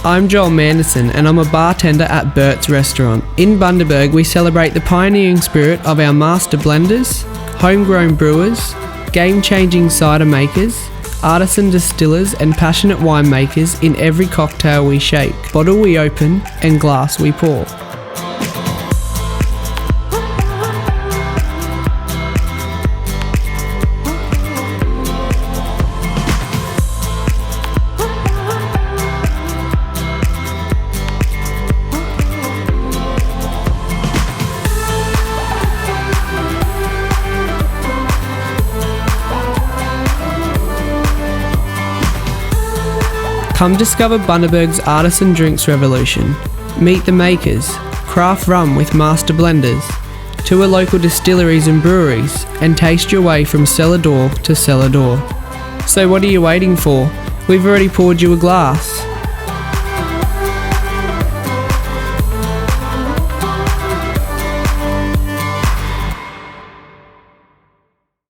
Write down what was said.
I'm Joel Manderson and I'm a bartender at Bert's Restaurant. In Bundaberg, we celebrate the pioneering spirit of our master blenders, homegrown brewers, game-changing cider makers, artisan distillers and passionate winemakers in every cocktail we shake, bottle we open and glass we pour. Come discover Bundaberg's artisan drinks revolution. Meet the makers, craft rum with master blenders, tour local distilleries and breweries, and taste your way from cellar door to cellar door. So what are you waiting for? We've already poured you a glass.